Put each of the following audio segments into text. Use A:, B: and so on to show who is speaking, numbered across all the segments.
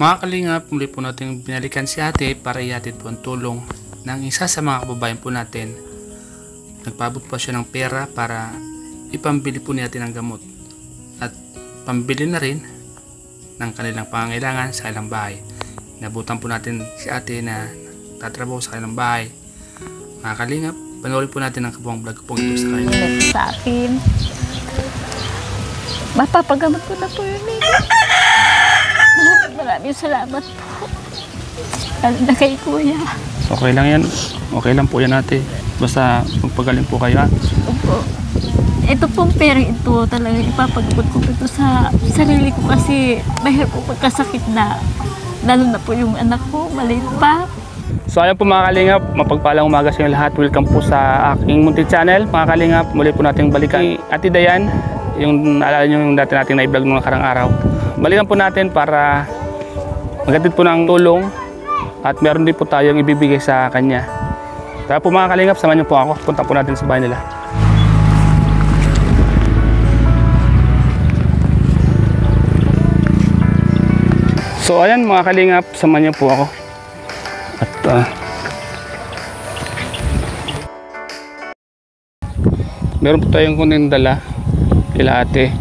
A: Mga kalingap, muli po natin binalikan si ate para ihatid po ang tulong ng isa sa mga kababayan po natin. Nagpaabot po siya ng pera para ipambili po natin ng gamot at pambili na rin ng kanilang pangangailangan sa kanilang bahay. Nabutan po natin si ate na tatrabaho sa kanilang bahay. Mga kalingap, panoorin po natin ang kabuang vlog po ito sa kanya.
B: Sa akin, mapapagamot ko na po yun eh. Maraming salamat po. Lalo na kay kuya.
A: Okay lang yan. Okay lang po yan ate. Basta magpagaling po kayo.
B: Opo. Ito pong pera ito talaga ipapagamot ko ito sa sarili ko kasi mahirap po pagkasakit na. Lalo na po yung anak ko, maliit pa.
A: So ayun po mga kalingap, mapagpalang umaga sa inyo lahat. Welcome po sa aking munting channel. Mga kalingap, muli po natin balikan Ate Dayan. Yung naalala nyo yung dati natin na i-vlog nung nakarang araw. Balikan po natin para maghatid po ng tulong at meron din po tayong ibibigay sa kanya. Kaya po mga kalingap, samahan niyo po ako. Punta po natin sa bahay nila. So ayan mga kalingap, samahan niyo po ako. At meron po tayong kunting dala kila ate.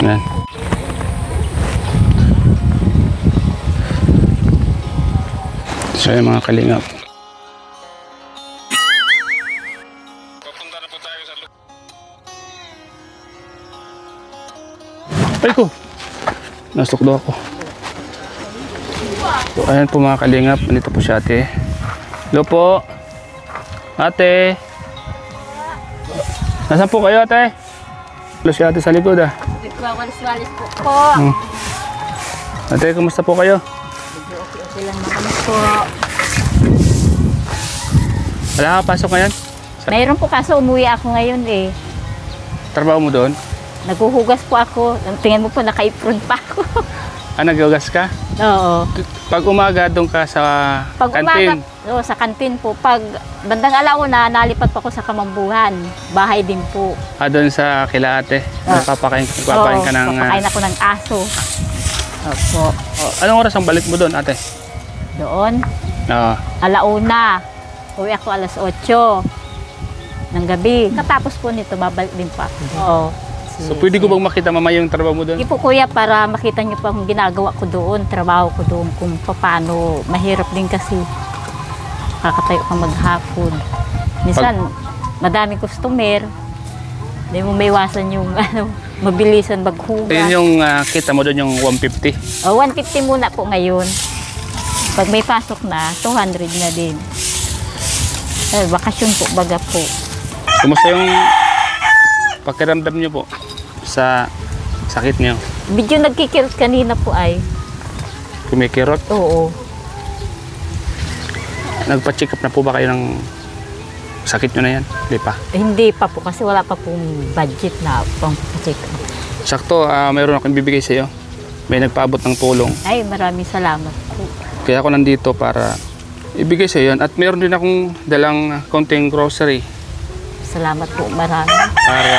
A: Yan. So yung mga kalingap. Papunta na po tayo sa ay ko! Nasok daw ako. So ayan po mga kalingap. Nandito po si ate. Hello po. Ate. Nasaan po kayo ate? Hello si ate sa likod ah.
B: Nagwawalis-walis po.
A: Ate, kumusta po kayo?
B: Okay lang naman po.
A: Wala ka pasok ngayon?
B: Mayroon po kaso umuwi ako ngayon eh.
A: Trabaho mo doon?
B: Naghuhugas po ako. Tingnan mo po, naka-apron pa ako.
A: Nag-ugas ka?
B: Oo.
A: Pag umaga doon ka sa
B: Pag
A: kantin?
B: umaga, sa kantin po. Pag bandang alauna, nalipat pa ako sa Kamambuhan. Bahay din po.
A: Doon sa kila ate? Nagpapakain ka ng...
B: papakain ako ng aso. Opo.
A: Anong oras ang balik mo doon ate?
B: Doon,
A: Oo.
B: alauna. Uwi ako alas 8 ng gabi. Katapos po nito, babalik din po ako. Oo.
A: So pwede ko bang makita mamaya yung trabaho mo doon?
B: Hindi po kuya, para makita niyo pa kung ginagawa ko doon, trabaho ko doon, kung paano. Mahirap din kasi kakatayo ka maghapon. Minsan, madaming customer. Hindi mo maiwasan yung mabilisan maghugas.
A: Ayun yung kita mo doon yung 150?
B: 150 muna po ngayon. Pag may pasok na, 200 na din. Bakasyon po, baga po.
A: Kumusta yung pakiramdam niyo po sa sakit niyo?
B: Medyo nagkikirot kanina po ay.
A: Kumikirot?
B: Oo.
A: Nagpa-check up na po ba kayo ng sakit niyo na yan? Hindi pa?
B: Hindi pa po kasi wala pa pong budget na pang check up.
A: Sakto, mayroon akong bibigay sa iyo. May nagpaabot ng tulong.
B: Ay, maraming salamat po.
A: Kaya ako nandito para ibigay sa iyo yan. At mayroon din akong dalang konting grocery.
B: Salamat po, marami.
A: Para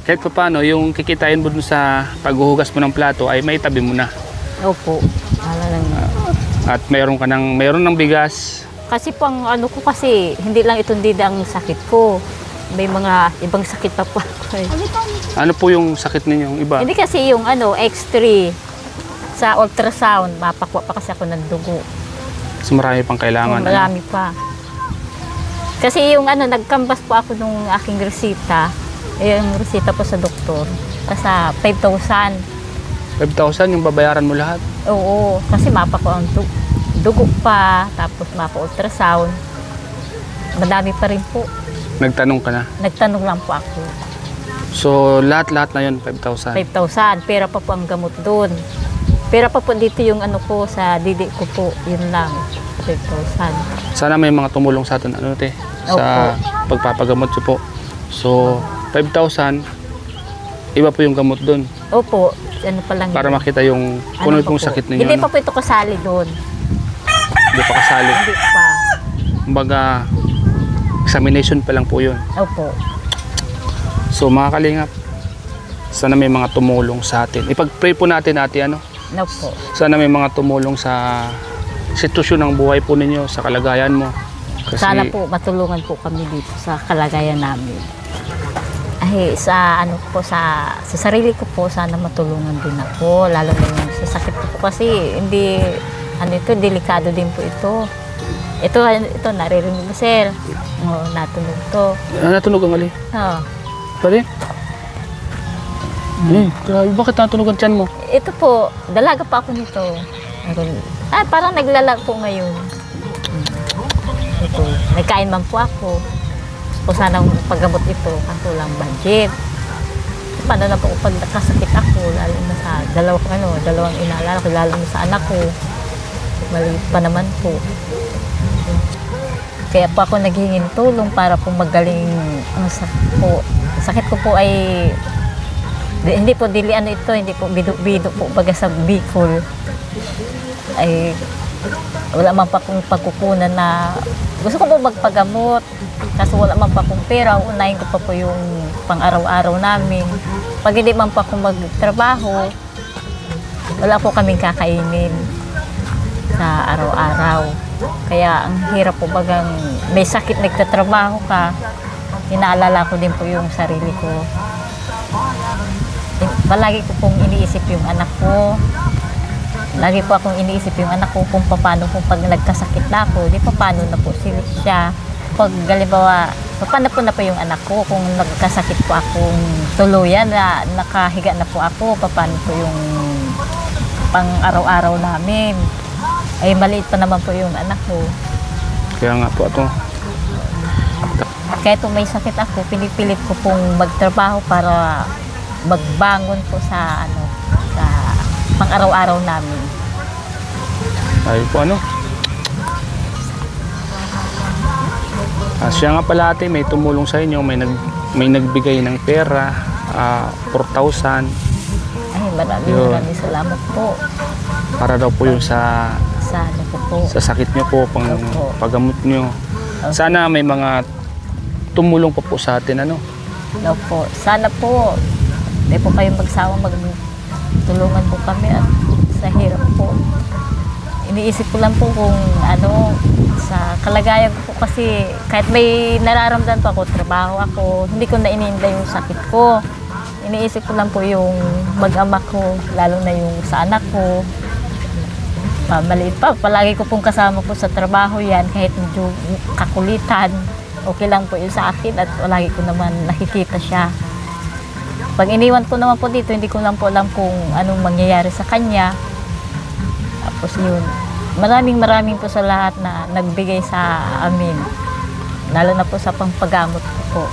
A: kahit pa paano, yung kikitain mo dun sa paghuhugas mo ng plato ay may tabi mo na.
B: Opo.
A: At mayroon ng bigas.
B: Kasi po ang ano ko kasi, hindi lang ito hindi ang sakit ko. May mga ibang sakit pa po ako eh.
A: Ano po yung sakit ninyong iba?
B: Hindi kasi yung X-ray sa ultrasound, mapakwa pa kasi ako ng dugo.
A: So marami pang kailangan.
B: Marami pa. Kasi yung nagkambas po ako nung aking resita, yung resita po sa doktor, sa 5,000.
A: 5,000 yung babayaran mo lahat?
B: Oo, kasi mapa ko ang dugo pa, tapos mapa ultrasound. Madami pa rin po.
A: Nagtanong ka na?
B: Nagtanong lang po ako.
A: So lahat-lahat na yun, 5,000?
B: 5,000, pera pa po ang gamot doon. Pera pa po dito yung ko sa didi ko po, yun lang, 5,000.
A: Sana may mga tumulong sa atin, sa pagpapagamot siyo po. So 5,000, iba po yung gamot doon.
B: Opo, pa lang
A: para
B: yun.
A: makita yung kung sakit ninyo.
B: Hindi pa po ito kasali doon.
A: Hindi pa kasali?
B: Hindi pa.
A: kumbaga examination pa lang po yun.
B: Opo.
A: So mga kalingap, sana may mga tumulong sa atin. Ipag-pray po natin ate, ano?
B: Opo.
A: Sana may mga tumulong sa sitwasyon ng buhay po ninyo, sa kalagayan mo. Kasi,
B: Sana po matulungan po kami dito sa kalagayan namin. Ay, sa ano po, sa sarili ko po, sana matulungan din ako. Lalo na yung sa sakit ko po kasi, hindi, ano ito, delikado din po ito. Ito naririnig mo, sir. Oh, natunog to.
A: natunog ang ali?
B: Oh.
A: Pwede? Grabe, bakit natunog ang tiyan mo?
B: Ito po, dalaga pa ako nito. Parang naglalag po ngayon. Ito, nagkain man po ako. O sanang paggamot ito, kaso lang budget. Paano na po pag nakasakit ako, lalo na sa dalawang inaalala ko, lalo na sa anak ko. Maliit pa naman po. Kaya po ako naghihingin tulong para po magaling ang sakit ko po ay hindi po hindi po bido po baga sa Bicol. Ay wala man pa akong pagkukunan na gusto ko po magpagamot kasi wala man pa akong pera. Unahin ko pa po yung pang-araw-araw namin. Pag hindi man pa akong magtrabaho, wala po kaming kakainin sa araw-araw. Kaya ang hirap po bagang may sakit nagtatrabaho ka, inaalala ko din po yung sarili ko. Palagi ko pong iniisip yung anak ko. Lagi po akong iniisip yung anak ko kung paano kung pag nagkasakit na ako, di paano na po siya. Pag halimbawa, paano po na po yung anak ko kung nagkasakit po akong tuluyan na nakahiga na po ako, paano po yung pang araw-araw namin. Ay maliit pa naman po yung anak ko.
A: Kaya nga po ito.
B: Kahit may sakit ako, pinipilit ko pong magtrabaho para magbangon po sa sa pang araw-araw namin.
A: Ay po ano? Siya nga pala ate, may tumulong sa inyo, may nagbigay ng pera, 4,000.
B: Ay, maraming salamat po.
A: Para daw po yung sa sakit nyo po, paggamot nyo. Sana may mga tumulong pa po sa atin, ano?
B: Opo. Sana po, hindi po kayong magsawang magtulungan po kami at sa hirap po. Iniisip ko lang po kung sa kalagayan ko po kasi kahit may nararamdaman po ako, trabaho ako, hindi ko na iniinda yung sakit ko. Iniisip ko lang po yung mag-ama ko, lalo na yung sa anak ko. Maliit pa, palagi ko pong kasama po sa trabaho yan, kahit medyo kakulitan, okay lang po yun sa akin at palagi ko naman nakikita siya. Pag iniwan ko naman po dito, hindi ko lang po alam kung anong mangyayari sa kanya. Tapos yun, maraming po sa lahat na nagbigay sa amin, lalo na po sa pangpagamot ko po.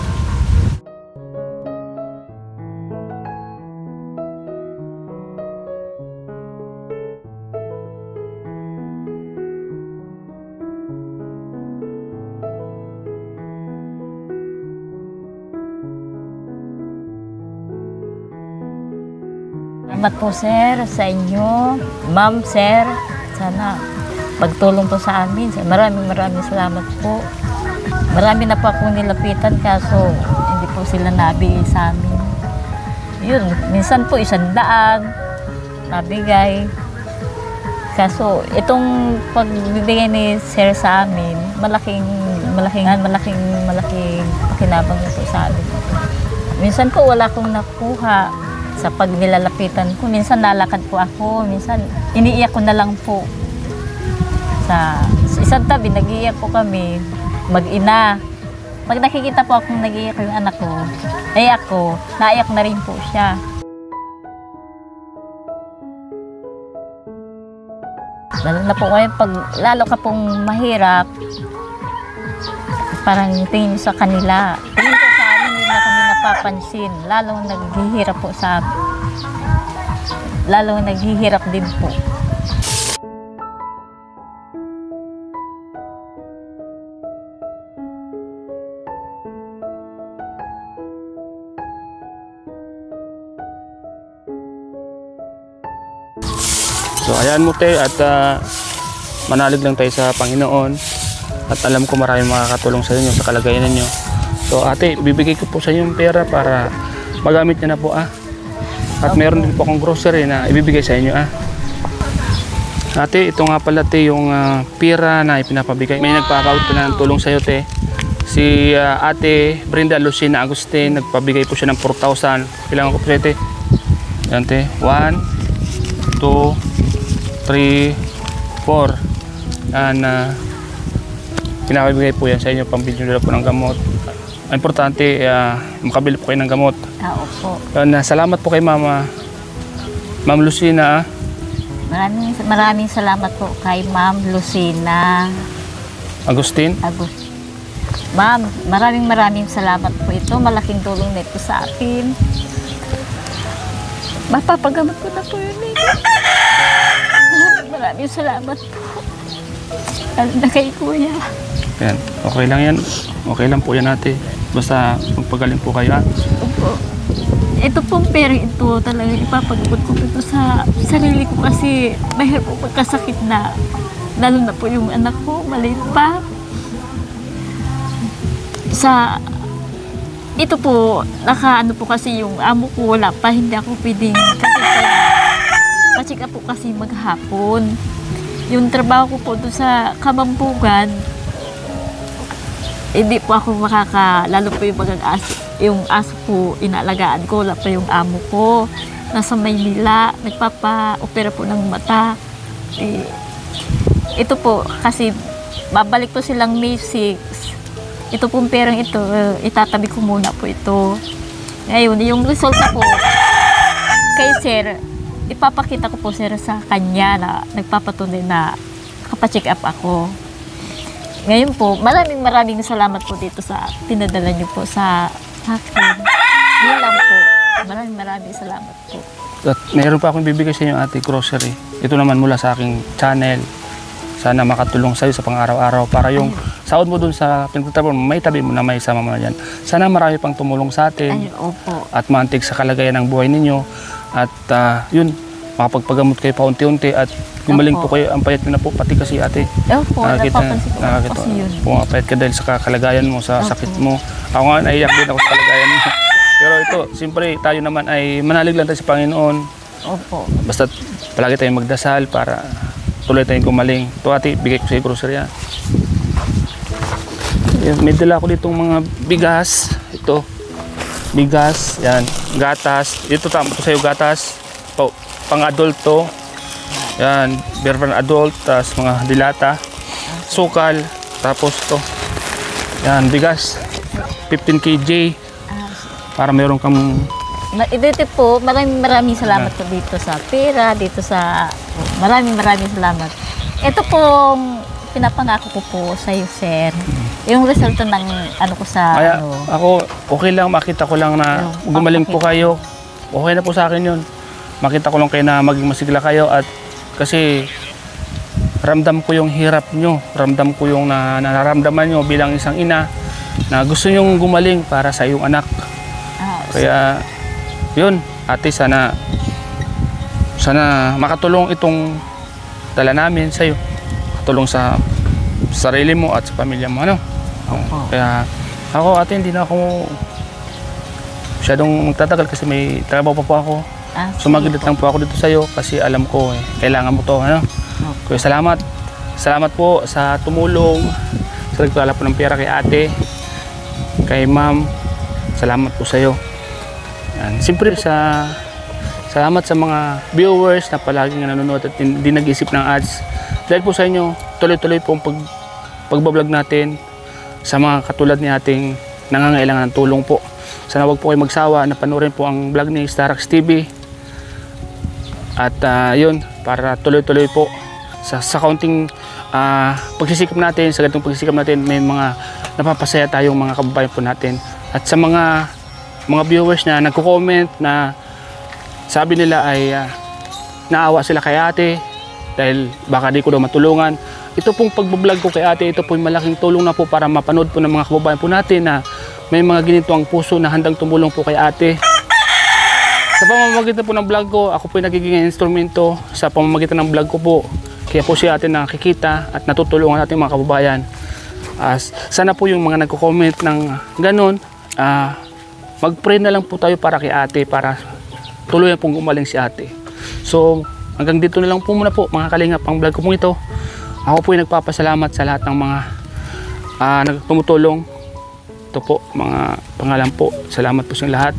B: Salamat po sir sa inyo, ma'am, sir. Sana pagtulong po sa amin. Maraming salamat po. Marami na po akong nilapitan kaso hindi po sila nabigay sa amin. Yun, minsan po 100 nabigay. Kaso itong pagbibigay ni sir sa amin, malaking pakinabang na po sa amin. Minsan po wala akong nakuha. Sa pag nilalapitan ko, minsan nalakad po ako, minsan iniiyak ko na lang po. Sa isang tabi, nag-iiyak po kami, mag-ina. Pag nakikita po akong nag-iiyak yung anak ko, ay ako, naiyak na rin po siya. Lalo na po ngayon, lalo ka pong mahirap, parang tingin sa kanila. Tingin ko sa amin, hindi na kami napapansin. Lalong naghihirap din po.
A: So ayan mo te, at manalig lang tayo sa Panginoon At alam ko maraming makakatulong sa inyo sa kalagayan ninyo. So ate, bibigay ko po sa inyo yung pera para magamit niyo na po At meron din po akong grocery na ibibigay sa inyo Ate, ito nga pala te yung pera na ipinapabigay. May nagpaka-out na ng tulong sa iyo te. Si ate Brenda Lucina Agustin, nagpabigay po siya ng 4,000. Kailangan ko po siya te. Yan te. 1, 2, 3, 4. And pinapabigay po yan sa inyo pang bilhin nila po ng gamot. Ang importante, makabili po kayo ng gamot.
B: Opo.
A: Salamat po kay Ma'am Lucina.
B: Maraming salamat po kay Ma'am Lucina
A: Agustin.
B: Ma'am, maraming salamat po ito. Malaking tulong na ito sa akin. Mapapagamot ko na po yun Maraming salamat po. Lalo na kay Kuya.
A: Yan, okay lang yan. Okay lang po yan ate. Basta magpagaling po kayo
B: Opo. Ito pong pera ito talaga ipapagamot ko ito sa sarili ko kasi mahirap po pagkasakit na lalo na po yung anak ko, maliit pa. Ito po, nakaano po kasi yung amo ko, wala pa, hindi ako pwedeng kasi pa-check up po kasi maghapon. Yung trabaho ko po doon sa Kamambugan, hindi po ako lalo po yung aso po, inaalagaan ko, wala pa yung amo ko. Nasa Maynila, nagpapa-opera po ng mata. Ito po, kasi babalik po silang May 6. Ito pong perang ito, itatabi ko muna po ito. Ngayon, yung resulta po, kay sir, ipapakita ko po sir sa kanya na nagpapatunay na kapacheck up ako. Ngayon po, maraming salamat po dito sa pinadala niyo po sa akin. Yun lang po. Maraming salamat po.
A: At mayroon pa akong bibigay sa inyo ate grocery. Ito naman mula sa aking channel. Sana makatulong sa'yo sa pang-araw-araw para yung sahod mo dun sa pinagtatrabaho mo, may tabi mo na may sama mo na yan. Sana marami pang tumulong sa atin.
B: Ay, opo.
A: At maantig sa kalagayan ng buhay ninyo. At yun, makapagpagamot kayo paunti-unti at gumaling po kayo. Ang payat nyo na po, pati kasi ate.
B: Opo, napapansin ko kasi yun.
A: Pumapayat ka dahil sa kalagayan mo, sa sakit mo. Ako nga, naiyak din ako sa kalagayan mo. Pero ito, siyempre, tayo naman ay manalig lang tayo sa Panginoon.
B: Opo.
A: Basta palagi tayong magdasal para tuloy tayong gumaling. Ito ate, bigay ko sa grocery yan. May dala ko ditong mga bigas. Ito, bigas, yan, gatas. Ito tama ko sa iyo, gatas. Pang-adulto. Yan, beer adult, tas mga dilata. Sukal, tapos to. Yan, bigas. 15 kg. Para meron kang
B: Dito po, maraming salamat po dito sa pera, dito sa maraming salamat. Ito pong pinapangako ko po sa iyo, sir. Yung resulta ng ano ko sa
A: kaya ako, okay lang, makita ko lang na gumaling po kayo. Okay na po sa akin yun. Makita ko lang kayo na maging masigla kayo at kasi ramdam ko yung hirap nyo. Ramdam ko yung nararamdaman nyo bilang isang ina na gusto nyong gumaling para sa iyong anak. Kaya yun, ate, sana makatulong itong dala namin sa iyo. Katulong sa sarili mo at sa pamilya mo, ano? Kaya ako, ate, hindi na ako masyadong magtatagal kasi may trabaho pa po ako. Sumagilit lang po ako dito sa iyo kasi alam ko kailangan mo to, ano? Kaya salamat po sa tumulong, sa nagpala po ng pera kay ate, kay ma'am. Salamat po sa iyo. Siyempre salamat sa mga viewers na palaging nanonood at hindi nag-isip ng ads. Dahil po sa inyo, tuloy-tuloy po ang pagbablog natin sa mga katulad ni ating nangangailangan ng tulong po. Sana wag po kayo magsawa na panoorin po ang vlog ni Starax TV. At yun, para tuloy-tuloy po sa kaunting pagsisikap natin, sa ganitong pagsisikap natin, may mga napapasaya tayong mga kababayan po natin. At sa mga viewers na nagko-comment na sabi nila ay naawa sila kay ate dahil baka di ko daw matulungan. Ito pong pagbablog ko kay ate, ito po yung malaking tulong na po para mapanood po ng mga kababayan po natin na may mga ginito ang puso na handang tumulong po kay ate. Sa pamamagitan po ng vlog ko, ako po yung nagiging instrumento sa pamamagitan ng vlog ko po. Kaya po si ate nakikita at natutulungan natin mga kababayan. Sana po yung mga nagko-comment ng ganun, mag-pray na lang po tayo para kay ate, para tuluyan pong gumaling si ate. So hanggang dito na lang po muna po mga kalingap ang vlog ko po ito. Ako po ay nagpapasalamat sa lahat ng mga nagtumutulong. Ito po mga pangalan po, salamat po sa lahat.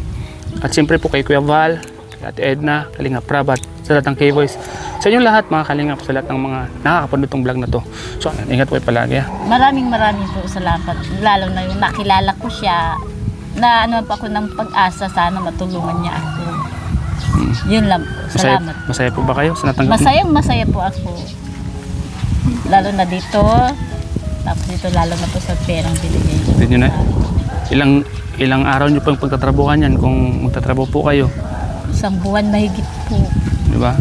A: At siyempre po kay Kuya Val, kay Ate Edna, Kalingap Rabat, sa lahat ng K-Boys, sa inyong lahat mga kalingap, sa lahat ng mga nakakapanood itong vlog na to. So ingat po kayo palagi.
B: Maraming po salamat. Lalo na yung nakilala ko siya, na ano pa ako ng pag-asa, sana matulungan niya ako. Yun lang po. Salamat.
A: Masaya po ba kayo sa natanggap?
B: Masaya po ako. Lalo na dito. Tapos dito lalo na po sa perang binigay.
A: Hindi nyo na. Ilang araw nyo pang pagtatrabuhan yan kung magtatrabaho po kayo.
B: 1 buwan mahigit po.
A: Diba?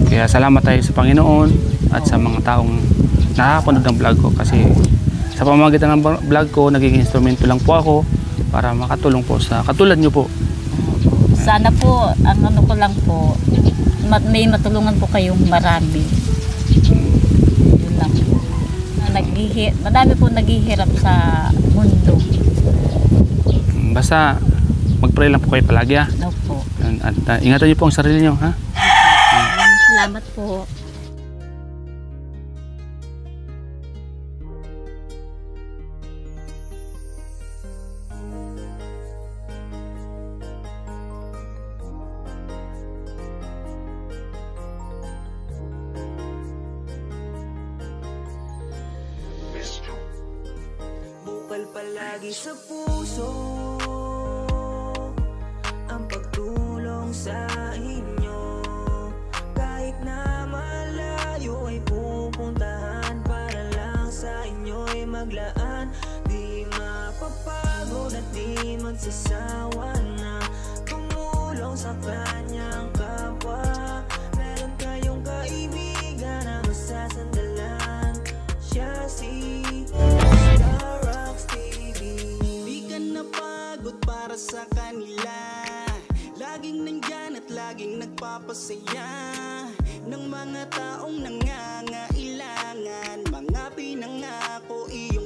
A: Kaya salamat tayo sa Panginoon at sa mga taong nakakapanood ng vlog ko, kasi sa pamamagitan ng vlog ko nagiging instrumento lang po ako para makatulong po sa katulad nyo po.
B: Sana po, ang ano ko lang po, may matulungan po kayong marami. Yun lang po. Madami po naghihirap sa mundo.
A: Basta mag-pray lang po kayo palagi, ha?
B: No po.
A: At ingatan niyo po ang sarili niyo, ha?
B: Salamat po.
C: Bukal palagi sa puso ang pagtulong sa inyo. Kahit na malayo ay pupuntahan para lang sa inyo'y maglaan. Di mapapagod at di magsasawa na tumulong sa kanyang kapwa. Meron kayong kaibigan na masasandalan, siya si Starrocks TV. Di ka napagod para sa kanila, laging nandyan at laging nagpapasaya ng mga taong nangangailangan. Mga pinangako iyo